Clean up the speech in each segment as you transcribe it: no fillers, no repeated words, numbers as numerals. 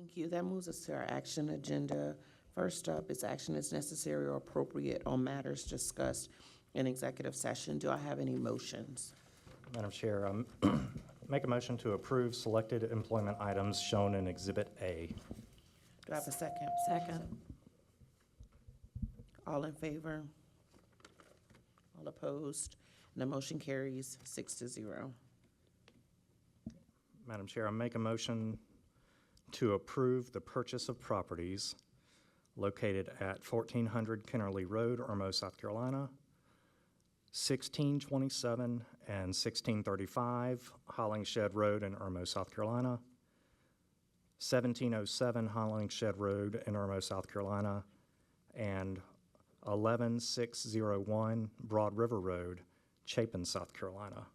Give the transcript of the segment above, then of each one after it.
Thank you. That moves us to our action agenda. First up is action is necessary or appropriate on matters discussed in executive session. Do I have any motions? Madam Chair, make a motion to approve selected employment items shown in Exhibit A. Do I have a second? Second. All in favor? All opposed? And the motion carries 6-0. Madam Chair, I make a motion to approve the purchase of properties located at 1400 Kennerly Road, Irmo, South Carolina, 1627 and 1635 Hollingshed Road in Irmo, South Carolina, 1707 Hollingshed Road in Irmo, South Carolina, and 11601 Broad River Road, Chapin, South Carolina.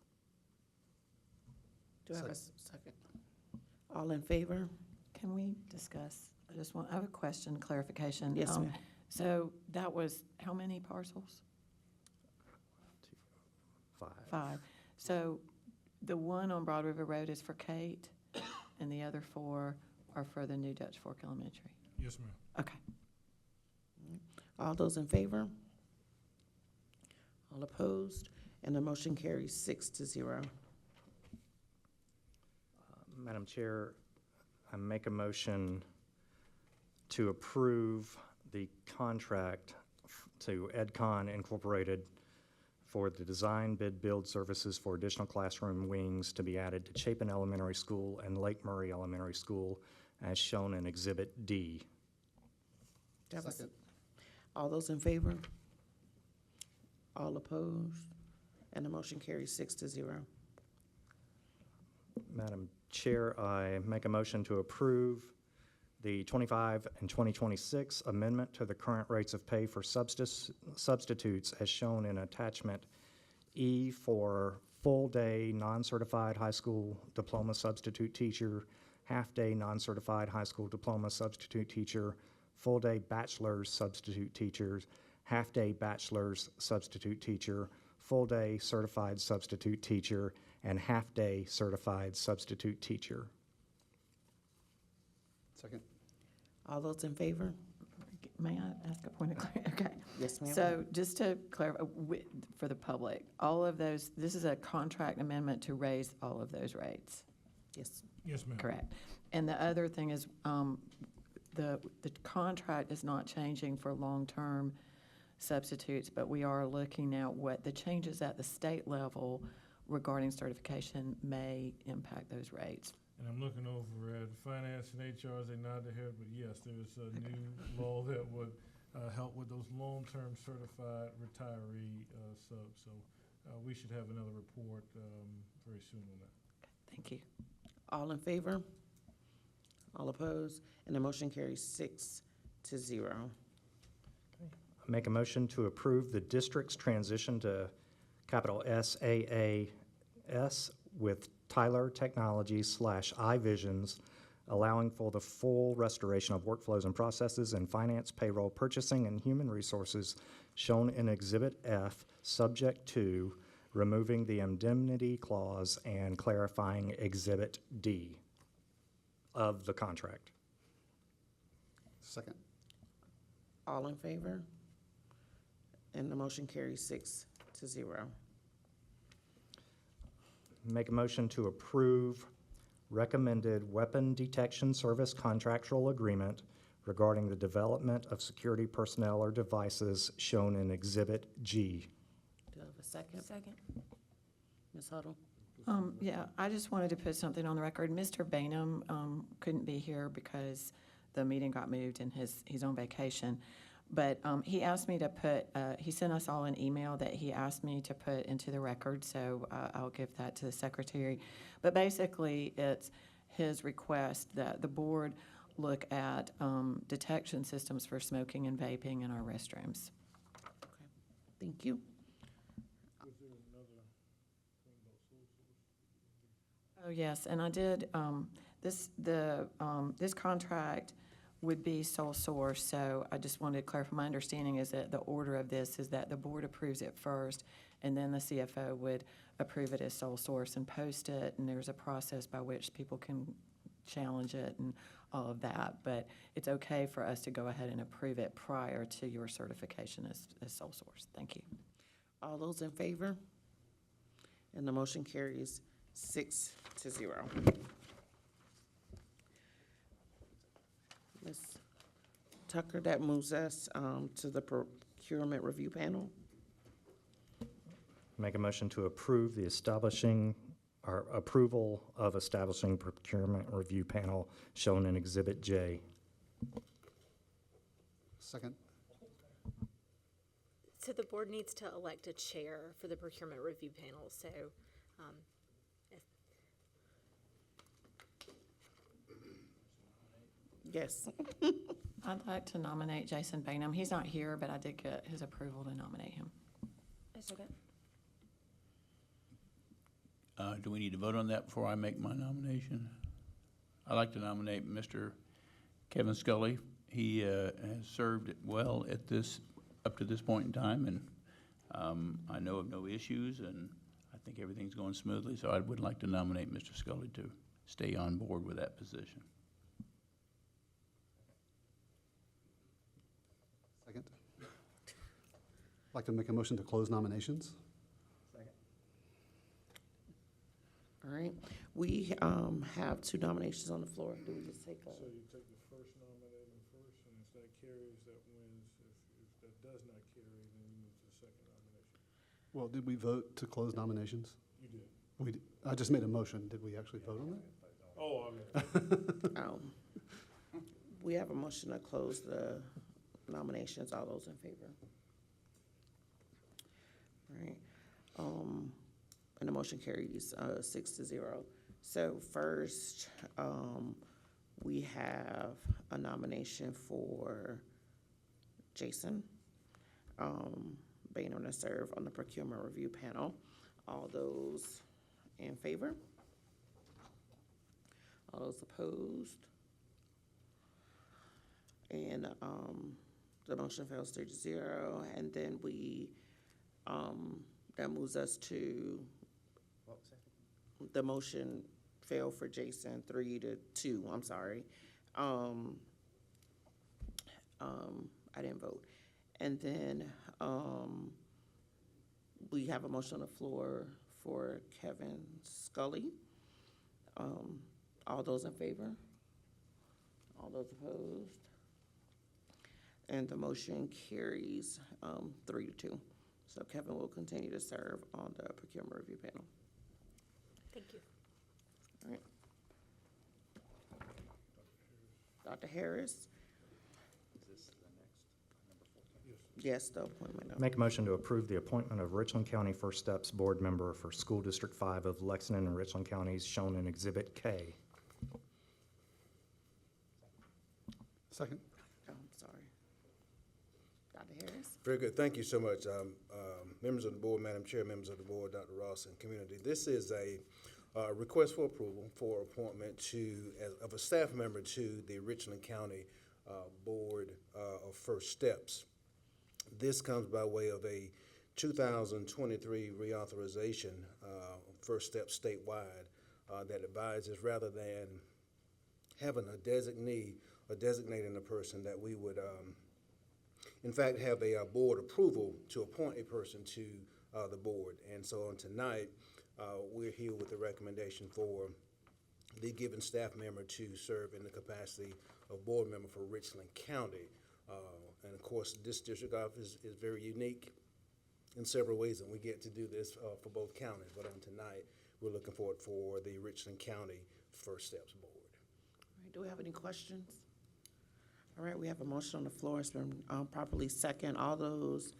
Do I have a second? All in favor? Can we discuss, I have a question, clarification. Yes, ma'am. So that was how many parcels? 5. 5. So the one on Broad River Road is for Kate, and the other 4 are for the new Dutch Fork Elementary? Yes, ma'am. Okay. All those in favor? All opposed? And the motion carries 6-0. Madam Chair, I make a motion to approve the contract to EdCon Incorporated for the design, bid, build services for additional classroom wings to be added to Chapin Elementary School and Lake Murray Elementary School as shown in Exhibit D. Do I have a all those in favor? All opposed? And the motion carries 6-0. Madam Chair, I make a motion to approve the 25 and 2026 amendment to the current rates of pay for substitutes as shown in attachment E for full-day non-certified high school diploma substitute teacher, half-day non-certified high school diploma substitute teacher, full-day bachelor's substitute teachers, half-day bachelor's substitute teacher, full-day certified substitute teacher, and half-day certified substitute teacher. Second. All those in favor? May I ask a point of clarification? Okay. Yes, ma'am. So just to clarify, for the public, all of those, this is a contract amendment to raise all of those rates, Yes. Yes, ma'am. correct? And the other thing is, the contract is not changing for long-term substitutes, but we are looking at what the changes at the state level regarding certification may impact those rates. And I'm looking over at finance and HR as they nod their head, but yes, there's a new law that would help with those long-term certified retiree subs. So we should have another report very soon on that. Thank you. All in favor? All opposed? And the motion carries 6-0. Make a motion to approve the district's transition to capital SAAS with Tyler Technologies / iVisions, allowing for the full restoration of workflows and processes in finance, payroll, purchasing, and human resources shown in Exhibit F, subject to removing the indemnity clause and clarifying Exhibit D of the contract. Second. All in favor? And the motion carries 6-0. Make a motion to approve recommended weapon detection service contractual agreement regarding the development of security personnel or devices shown in Exhibit G. Do I have a second? Second. Ms. Huddle? Yeah, I just wanted to put something on the record. Mr. Bainham couldn't be here because the meeting got moved and he's on vacation. But he asked me to put, he sent us all an email that he asked me to put into the record, so I'll give that to the secretary. But basically, it's his request that the board look at detection systems for smoking and vaping in our restrooms. Okay. Thank you. Oh, yes, and I did, this contract would be sole source, so I just wanted to clarify. My understanding is that the order of this is that the board approves it first, and then the CFO would approve it as sole source and post it, and there's a process by which people can challenge it and all of that, but it's okay for us to go ahead and approve it prior to your certification as sole source. Thank you. All those in favor? And the motion carries 6-0. Ms. Tucker, that moves us to the procurement review panel. Make a motion to approve the establishing, or approval of establishing procurement review panel shown in Exhibit J. Second. So the board needs to elect a chair for the procurement review panel, so, if Yes. I'd like to nominate Jason Bainham. He's not here, but I did get his approval to nominate him. Do we need to vote on that before I make my nomination? I'd like to nominate Mr. Kevin Scully. He has served well at this, up to this point in time, and I know of no issues, and I think everything's going smoothly, so I would like to nominate Mr. Scully to stay on board with that position. Second. I'd like to make a motion to close nominations. All right, we have two nominations on the floor. Do we just take a? So you take the first nominating first, and if that carries, that wins. If that does not carry, then you move to the second nomination. Well, did we vote to close nominations? You did. I just made a motion. Did we actually vote on that? Oh, I mean, We have a motion to close the nominations. All those in favor? All right. And the motion carries 6-0. So first, we have a nomination for Jason Bainham to serve on the procurement review panel. All those in favor? All those opposed? And the motion fails 3-0. And then that moves us to, the motion failed for Jason 3-2, I'm sorry. I didn't vote. And then we have a motion on the floor for Kevin Scully. All those in favor? All those opposed? And the motion carries 3-2. So Kevin will continue to serve on the procurement review panel. thank you. All right. Dr. Harris? Yes, the appointment. Make a motion to approve the appointment of Richland County First Steps Board Member for School District 5 of Lexington and Richland Counties shown in Exhibit K. Second. Oh, I'm sorry. Dr. Harris? Very good. Thank you so much. Members of the board, Madam Chair, members of the board, Dr. Ross, and community. This is a request for approval for appointment of a staff member to the Richland County Board of First Steps. This comes by way of a 2023 reauthorization, First Steps statewide, that advises rather than having a designee or designating a person, that we would in fact have a board approval to appoint a person to the board. And so on tonight, we're here with a recommendation for the given staff member to serve in the capacity of board member for Richland County. And of course, this district office is very unique in several ways, and we get to do this for both counties. But on tonight, we're looking forward for the Richland County First Steps Board. All right, do we have any questions? All right, we have a motion on the floor. It's been properly second. All those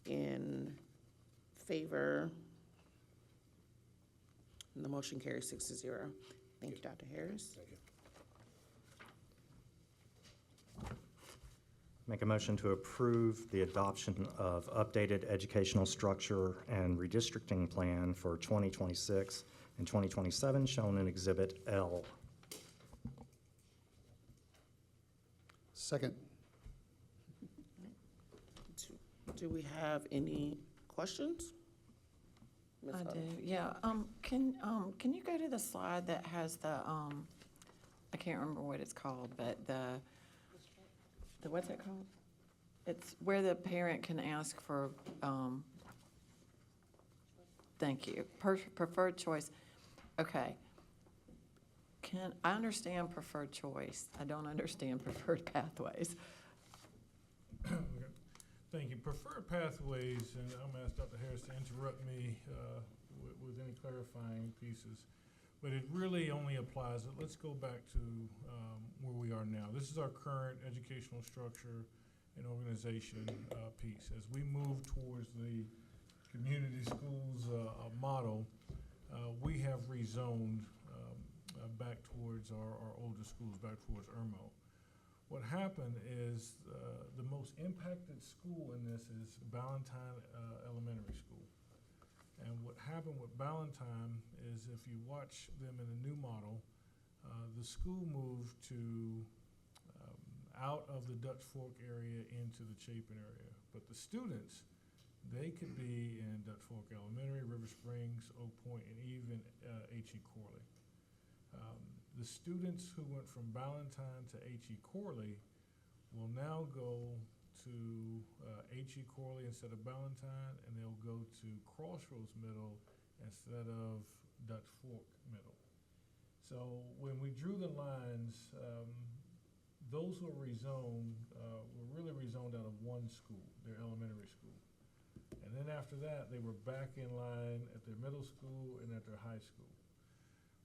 in favor? And the motion carries 6-0. Thank you, Dr. Harris. Thank you. Make a motion to approve the adoption of updated educational structure and redistricting plan for 2026 and 2027 shown in Exhibit L. Second. Do we have any questions? Ms. I Hull? do, yeah. Can you go to the slide that has the I can't remember what it's called, but what's it called? It's where the parent can ask for, thank you, preferred choice. Okay. I understand preferred choice. I don't understand preferred pathways. Okay. Thank you. Preferred pathways, and I'm gonna ask Dr. Harris to interrupt me with any clarifying pieces, but it really only applies, let's go back to where we are now. This is our current educational structure and organization piece. As we move towards the community schools model, we have rezoned back towards our older schools, back towards Irmo. What happened is the most impacted school in this is Ballantyne Elementary School. And what happened with Ballantyne is if you watch them in the new model, the school moved to out of the Dutch Fork area into the Chapin area. But the students, they could be in Dutch Fork Elementary, River Springs, Oak Point, and even H.E. Corley. The students who went from Ballantyne to H.E. Corley will now go to H.E. Corley instead of Ballantyne, and they'll go to Crossroads Middle instead of Dutch Fork Middle. So when we drew the lines, those who were rezoned were really rezoned out of one school, their elementary school. And then after that, they were back in line at their middle school and at their high school.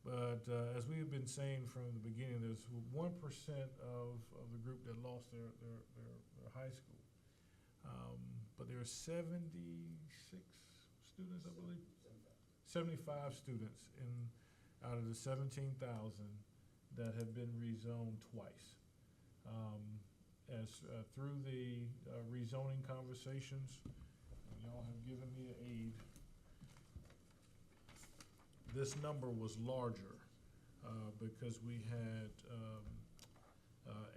But as we have been saying from the beginning, there's 1% of the group that lost their high school. But there are 76 students, I believe? 75 students out of the 17,000 that have been rezoned twice. Through the rezoning conversations, y'all have given me an aid. This number was larger because we had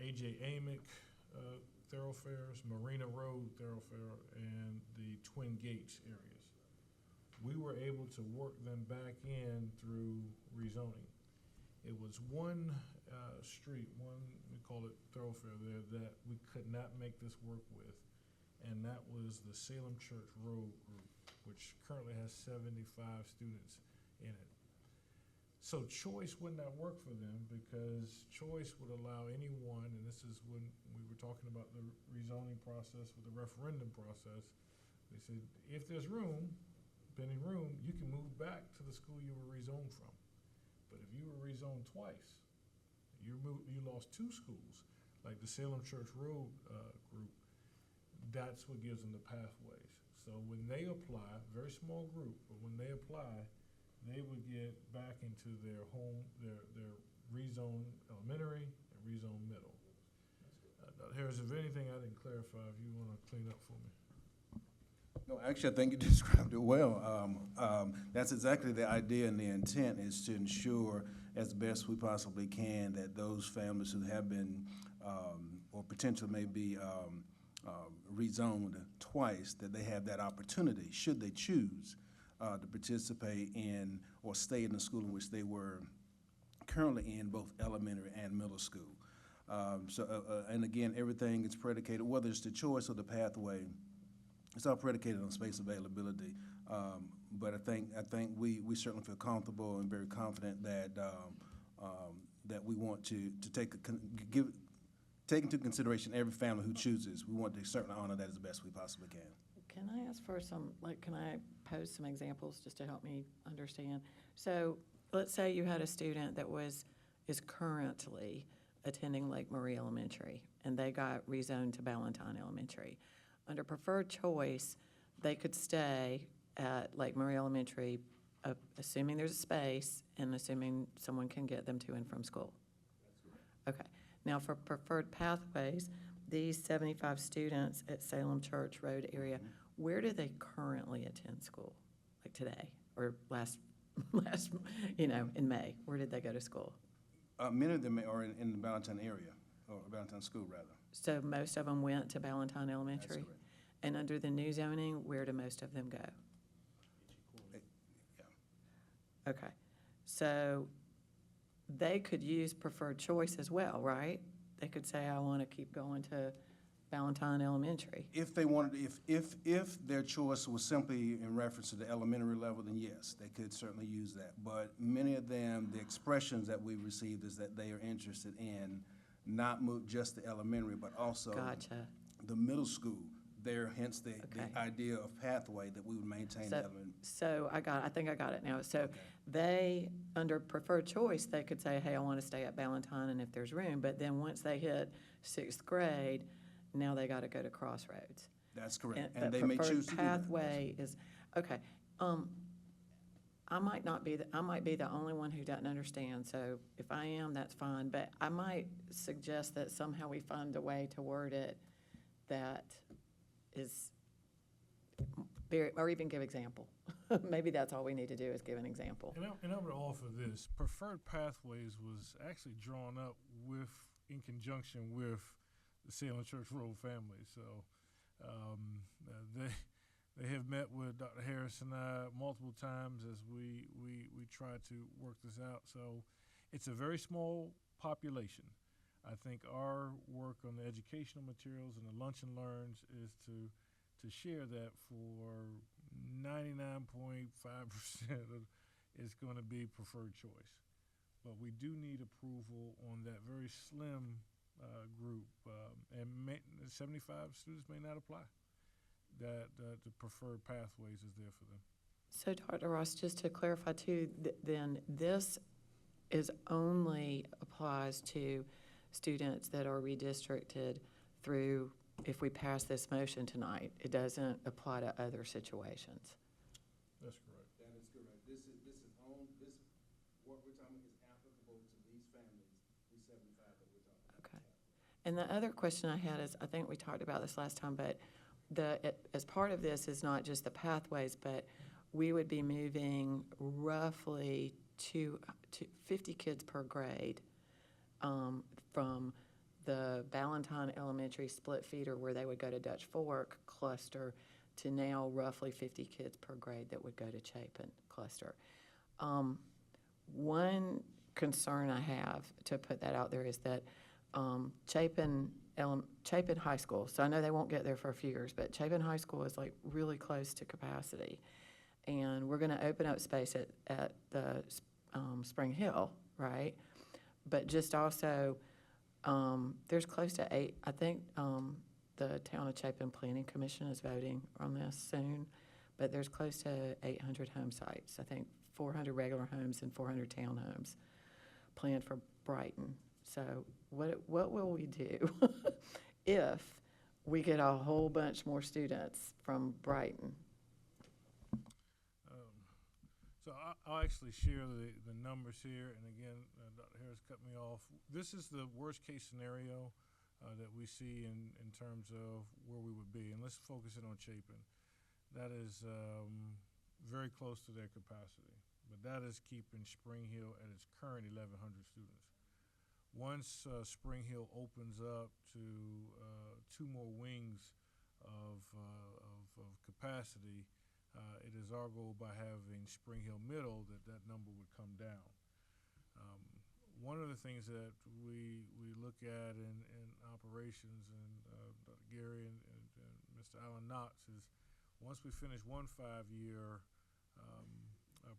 A.J. Amick thoroughfares, Marina Road thoroughfare, and the Twin Gates areas. We were able to work them back in through rezoning. It was one street, we call it thoroughfare there, that we could not make this work with, and that was the Salem Church Road group, which currently has 75 students in it. So choice would not work for them because choice would allow anyone, and this is when we were talking about the rezoning process with the referendum process, they said, if there's room, pending room, you can move back to the school you were rezoned from. But if you were rezoned twice, you lost two schools, like the Salem Church Road group, that's what gives them the pathways. So when they apply, very small group, but when they apply, they would get back into their home, their rezone elementary and rezone middle. Dr. Harris, if anything I didn't clarify, if you want to clean up for me. No, actually, I think you described it well. That's exactly the idea, and the intent is to ensure as best we possibly can that those families who have been or potentially may be rezoned twice, that they have that opportunity, should they choose, to participate in or stay in the school in which they were currently in, both elementary and middle school. And again, everything is predicated, whether it's the choice or the pathway, it's all predicated on space availability. But I think we certainly feel comfortable and very confident that that we want to take into consideration every family who chooses. We want to certainly honor that as best we possibly can. Can I ask for can I pose some examples just to help me understand? So let's say you had a student that is currently attending Lake Marie Elementary, and they got rezoned to Ballantyne Elementary. Under preferred choice, they could stay at Lake Marie Elementary, assuming there's a space and assuming someone can get them to and from school. Okay. Now, for preferred pathways, these 75 students at Salem Church Road area, where do they currently attend school? Like today or last, in May? Where did they go to school? Many of them are in the Ballantyne area, or Ballantyne School, rather. So most of them went to Ballantyne Elementary? That's correct. And under the new zoning, where do most of them go? Yeah. Okay. So they could use preferred choice as well, right? They could say, I want to keep going to Valentine Elementary. If they wanted, if their choice was simply in reference to the elementary level, then yes, they could certainly use that. But many of them, the expressions that we received is that they are interested in not just the elementary, but also Gotcha. the middle school. There, hence the Okay. idea of pathway that we would maintain the So, elementary. so I think I got it now. So they, under preferred choice, they could say, hey, I want to stay at Valentine, and if there's room, but then once they hit sixth grade, now they got to go to Crossroads. That's correct. But And they may preferred choose to do that. pathway is, okay. I might not be, I might be the only one who doesn't understand, so if I am, that's fine. But I might suggest that somehow we find a way to word it that is very, or even give example. Maybe that's all we need to do is give an example. And I would offer this, preferred pathways was actually drawn up in conjunction with the Salem Church Road family. So they have met with Dr. Harris and I multiple times as we try to work this out. So it's a very small population. I think our work on the educational materials and the lunch and learns is to share that for 99.5% is going to be preferred choice. But we do need approval on that very slim group, and 75 students may not apply. That the preferred pathways is there for them. So Dr. Ross, just to clarify too, then this is only applies to students that are redistricted through, if we pass this motion tonight, it doesn't apply to other situations. That's correct. That is correct. What we're talking is applicable to these families, these 75 that we're talking about. Okay. And the other question I had is, I think we talked about this last time, but as part of this is not just the pathways, but we would be moving roughly to 50 kids per grade from the Valentine Elementary split feeder where they would go to Dutch Fork cluster to now roughly 50 kids per grade that would go to Chapin cluster. One concern I have, to put that out there, is that Chapin High School, so I know they won't get there for a few years, but Chapin High School is like really close to capacity. And we're gonna open up space at the Spring Hill, right? But just also, there's close to 8, I think the Town of Chapin Planning Commission is voting on this soon, but there's close to 800 home sites. I think 400 regular homes and 400 townhomes planned for Brighton. So what will we do if we get a whole bunch more students from Brighton? So I'll actually share the numbers here, and again, Dr. Harris cut me off. This is the worst case scenario that we see in terms of where we would be, and let's focus it on Chapin. That is very close to their capacity, but that is keeping Spring Hill at its current 1,100 students. Once Spring Hill opens up to 2 more wings of capacity, it is our goal by having Spring Hill Middle that number would come down. One of the things that we look at in operations, and Dr. Gary and Mr. Alan Knox, is once we finish one 5-year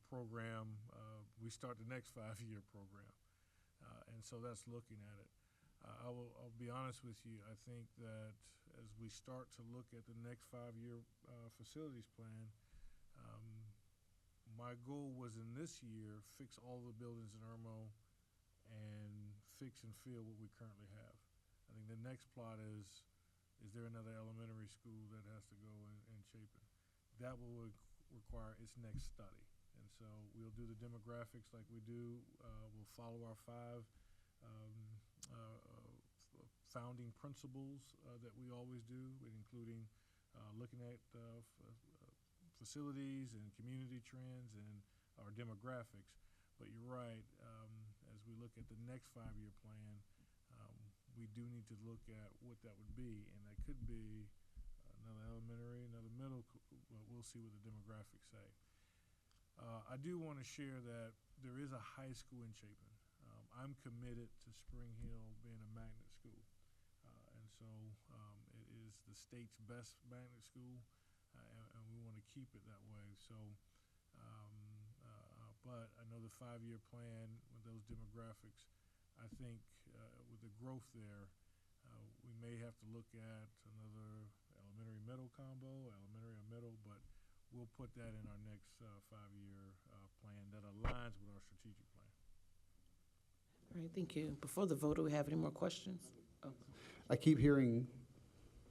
program, we start the next 5-year program. And so that's looking at it. I'll be honest with you, I think that as we start to look at the next 5-year facilities plan, my goal was in this year, fix all the buildings in Irmo and fix and fill what we currently have. I think the next plot is there another elementary school that has to go in Chapin? That will require its next study. And so we'll do the demographics like we do. We'll follow our 5 founding principles that we always do, including looking at facilities and community trends and our demographics. But you're right, as we look at the next 5-year plan, we do need to look at what that would be, and that could be another elementary, another middle, but we'll see what the demographics say. I do want to share that there is a high school in Chapin. I'm committed to Spring Hill being a magnet school. And so it is the state's best magnet school, and we want to keep it that way. So, but I know the 5-year plan with those demographics, I think with the growth there, we may have to look at another elementary middle combo, elementary or middle, but we'll put that in our next 5-year plan that aligns with our strategic plan. All right, thank you. Before the vote, do we have any more questions? Oh, I keep hearing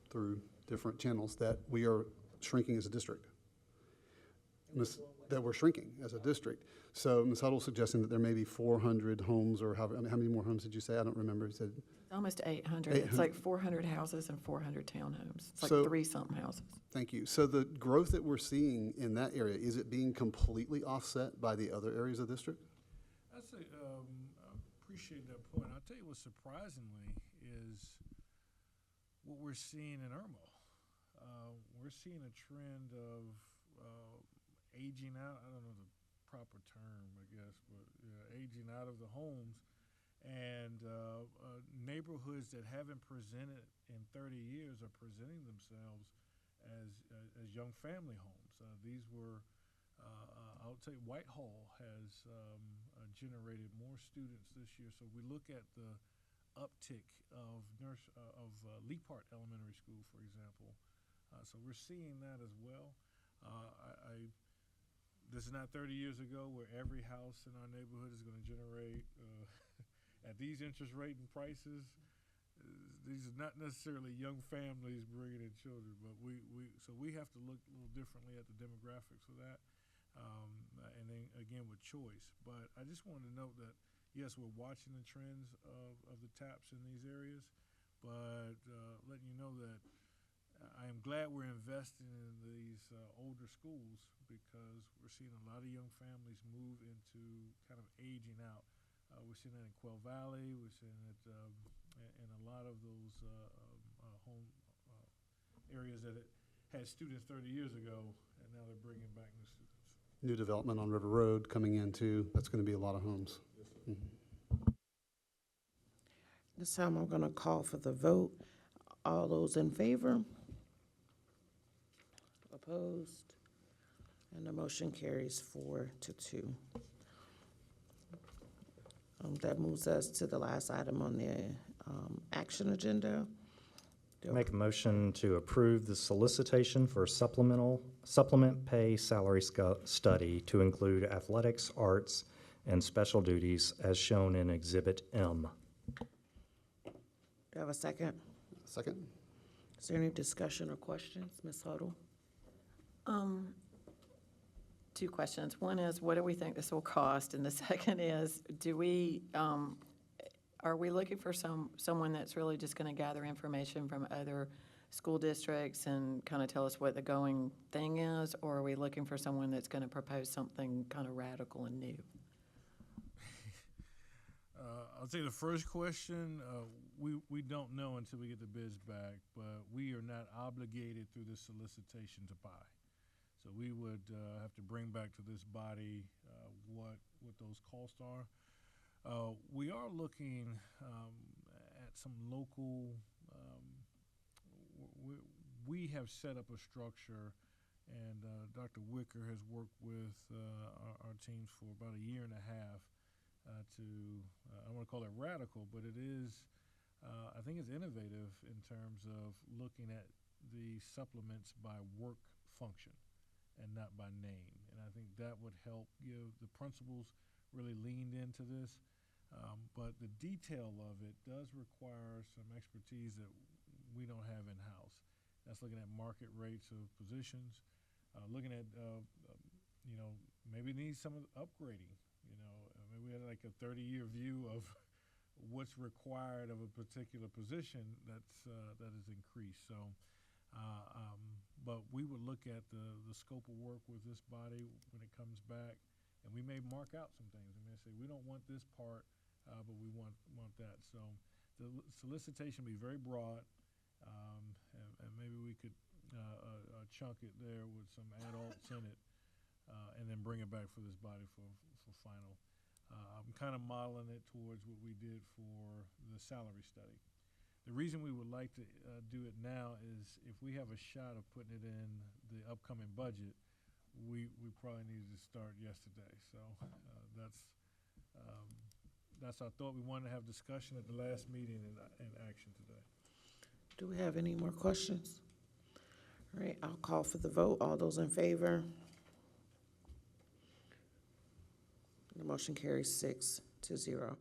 through different channels that we are shrinking as a district. That we're shrinking as a district. So Ms. Huddle suggesting that there may be 400 homes, or how many more homes did you say? I don't remember. You said Almost 800. It's like 400 houses and 400 townhomes. It's like So- 3-something houses. Thank you. So the growth that we're seeing in that area, is it being completely offset by the other areas of the district? I appreciate that point. I'll tell you what surprisingly is what we're seeing in Irmo. We're seeing a trend of aging out. I don't know the proper term, I guess, but aging out of the homes, and neighborhoods that haven't presented in 30 years are presenting themselves as young family homes. These were, I'll tell you, Whitehall has generated more students this year. So we look at the uptick of Leapart Elementary School, for example. So we're seeing that as well. This is not 30 years ago where every house in our neighborhood is going to generate, at these interest rate and prices, these are not necessarily young families bringing in children, but so we have to look a little differently at the demographics of that, and then again with choice. But I just wanted to note that, yes, we're watching the trends of the TAPs in these areas, but letting you know that I am glad we're investing in these older schools, because we're seeing a lot of young families move into kind of aging out. We're seeing that in Quail Valley. We're seeing it in a lot of those home areas that it had students 30 years ago, and now they're bringing back new students. New development on River Road coming in too. That's going to be a lot of homes. This time I'm going to call for the vote. All those in favor? Opposed? And the motion carries 4-2. That moves us to the last item on the action agenda. Make a motion to approve the solicitation for supplement pay salary study to include athletics, arts, and special duties as shown in Exhibit M. Do you have a second? Second? Is there any discussion or questions, Ms. Huddle? 2 questions. One is, what do we think this will cost? And the second is, are we looking for someone that's really just going to gather information from other school districts and kind of tell us what the going thing is? Or are we looking for someone that's going to propose something kind of radical and new? I'll say the first question, we don't know until we get the bids back, but we are not obligated through this solicitation to buy. So we would have to bring back to this body what those costs are. We are looking at some local, we have set up a structure, and Dr. Wicker has worked with our teams for about a year and a half to, I don't want to call it radical, but it is, I think it's innovative in terms of looking at the supplements by work function and not by name. And I think that would help give the principals really leaned into this. But the detail of it does require some expertise that we don't have in-house. That's looking at market rates of positions, looking at, maybe needs some upgrading. Maybe we had like a 30-year view of what's required of a particular position that is increased. So, but we would look at the scope of work with this body when it comes back, and we may mark out some things. We may say, we don't want this part, but we want that. So the solicitation will be very broad, and maybe we could chunk it there with some adults in it, and then bring it back for this body for final. I'm kind of modeling it towards what we did for the salary study. The reason we would like to do it now is if we have a shot of putting it in the upcoming budget, we probably needed to start yesterday. So that's our thought. We wanted to have discussion at the last meeting and action today. Do we have any more questions? All right, I'll call for the vote. All those in favor? The motion carries 6-0.